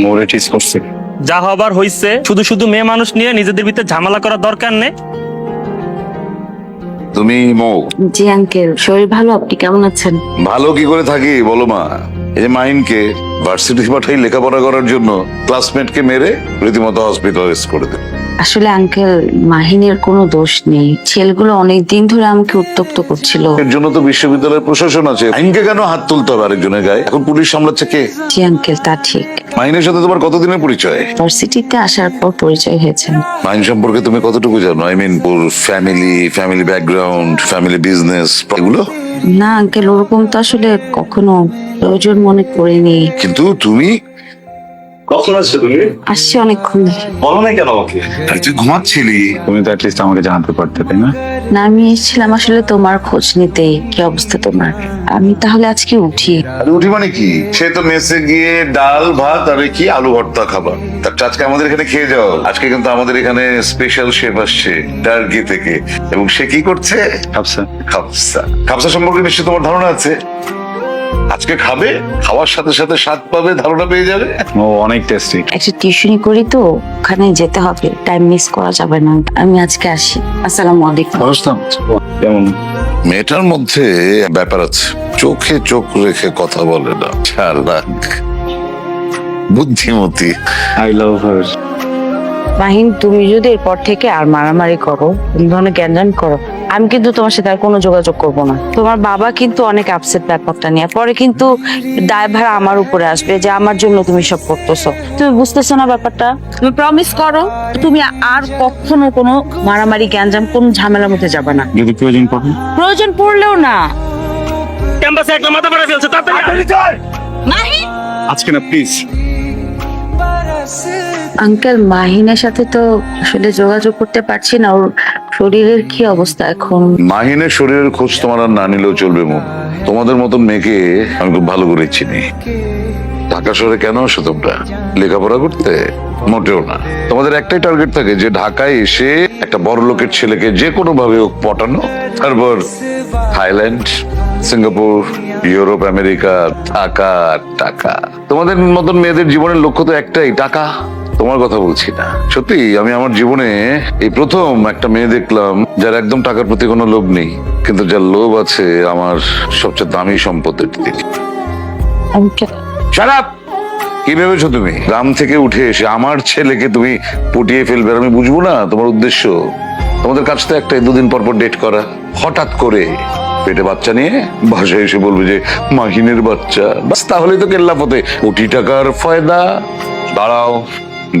মোরে টিস করছে। যা হবার হইছে, শুধু শুধু মেয়ে মানুষ নিয়ে নিজেদের ভিতরে ঝামেলা করার দরকার নেই। তুমি মৌ? জি আঙ্কেল, শরীর ভালো, আপনি কেমন আছেন? ভালো কি করে থাকি বলো মা। এই যে মাহিনকে ভার্সিটি পাঠাই লেখাপড়া করার জন্য ক্লাসমেটকে মেরে রীতিমতো হসপিটালাইজ করে দিল। আসলে আঙ্কেল, মাহিনের কোনো দোষ নেই। ছেলেগুলো অনেকদিন ধরে আমাকে উত্তপ্ত করছিল। এর জন্য তো বিশ্ববিদ্যালয়ের প্রশাসন আছে। মাহিনকে কেন হাত তুলতে হবে আরেকজনের গায়ে? এখন পুলিশ সামলাচ্ছে কে? জি আঙ্কেল, তা ঠিক। মাহিনের সাথে তোমার কতদিনের পরিচয়? ভার্সিটিতে আসার পর পরিচয় হয়েছে। মাহিন সম্পর্কে তুমি কতটুকু জানো? আই মিন ওর ফ্যামিলি ব্যাকগ্রাউন্ড, ফ্যামিলি বিজনেস এগুলো? না আঙ্কেল, ওরকম তো আসলে কখনো প্রয়োজন মনে করিনি। কিন্তু তুমি কখন আসছো তুমি? আসছে অনেকক্ষণ। বলো না কেন আমাকে? তুই ঘুমাচ্ছিলি। তুমি তো অ্যাটলিস্ট আমাকে জানাতে পারতে, তাই না? না, আমি এসেছিলাম আসলে তোমার খোঁজ নিতে, কি অবস্থা তোমার। আমি তাহলে আজকে উঠি। আরে উঠি মানে কি? সে তো মেসে গিয়ে ডাল ভাত আর কি আলু ভর্তা খাবার। তার আজকে আমাদের এখানে খেয়ে যাও। আজকে কিন্তু আমাদের এখানে স্পেশাল শেফ আসছে টার্কি থেকে, এবং সে কি করছে? খাবসা। খাবসা। খাবসা সম্পর্কে নিশ্চয়ই তোমার ধারণা আছে। আজকে খাবে, খাওয়ার সাথে সাথে স্বাদ পাবে, ধারণা পেয়ে যাবে। ও অনেক টেস্টি। একটা টিউশনি করি তো, ওখানে যেতে হবে, টাইম মিস করা যাবে না। আমি আজকে আসি। আসসালামু আলাইকুম। বুঝলাম। কেমন? মেয়েটার মধ্যে ব্যাপার আছে, চোখে চোখ রেখে কথা বলে না, চালাক, বুদ্ধিমতী। আই লাভ হার। মাহিন, তুমি যদি এরপর থেকে আর মারামারি করো, কোন ধরনের জ্ঞান করো, আমি কিন্তু তোমার সাথে আর কোনো যোগাযোগ করব না। তোমার বাবা কিন্তু অনেক আপসেট ব্যাপারটা নিয়ে, পরে কিন্তু দায়ভার আমার উপরে আসবে যে আমার জন্য তুমি সব করতেছো। তুমি বুঝতেছো না ব্যাপারটা? তুমি প্রমিস করো, তুমি আর কখনো কোনো মারামারি জ্ঞানজাম কোন ঝামেলার মধ্যে যাবে না। যদি প্রয়োজন পড়ে। প্রয়োজন পড়লেও না। ক্যাম্পাসে একটা মাথা ফাটা ফেলছে, তাড়াতাড়ি মাহিন, আজকে না প্লিজ। আঙ্কেল, মাহিনের সাথে তো আসলে যোগাযোগ করতে পারছি না। ওর শরীরের কি অবস্থা এখন? মাহিনের শরীরের খোঁজ তোমার আর না নিলেও চলবে মো। তোমাদের মতন মেয়েকে আমি খুব ভালো করে চিনি। ঢাকা শহরে কেন আসো তোমরা? লেখাপড়া করতে? মোটেও না। তোমাদের একটাই টার্গেট থাকে যে ঢাকায় এসে একটা বড় লোকের ছেলেকে যে কোনো ভাবে পটানো, তারপর থাইল্যান্ড, সিঙ্গাপুর, ইউরোপ, আমেরিকা, টাকা টাকা। তোমাদের মতন মেয়েদের জীবনের লক্ষ্য তো একটাই, টাকা। তোমার কথা বলছি না, সত্যি আমি আমার জীবনে এই প্রথম একটা মেয়ে দেখলাম যার একদম টাকার প্রতি কোনো লোভ নেই, কিন্তু যার লোভ আছে আমার সবচেয়ে দামি সম্পদের দিকে। Uncle, Shut up! কি ভেবেছো তুমি? গ্রাম থেকে উঠে এসে আমার ছেলেকে তুমি পটিয়ে ফেলবে আর আমি বুঝবো না তোমার উদ্দেশ্য? তোমাদের কাছ থেকে একটা দুদিন পর পর ডেট করা, হঠাৎ করে পেটে বাচ্চা নিয়ে বাসায় এসে বলবে যে মাহিনের বাচ্চা, বাস তাহলেই তো কেল্লা পথে কোটি টাকার ফায়দা। দাঁড়াও,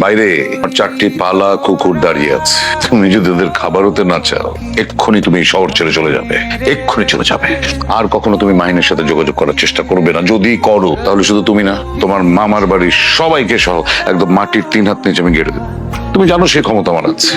বাইরে আর 4টি পালা কুকুর দাঁড়িয়ে আছে। তুমি যদি ওদের খাবার হতে না চাও, এক্ষুনি তুমি শহর ছেড়ে চলে যাবে, এক্ষুনি চলে যাবে। আর কখনো তুমি মাহিনের সাথে যোগাযোগ করার চেষ্টা করবে না। যদি করো তাহলে শুধু তুমি না, তোমার মামার বাড়ির সবাইকে সহ একদম মাটির 3 হাত নিচে আমি গেড়ে দেবো। তুমি জানো সেই ক্ষমতা আমার আছে।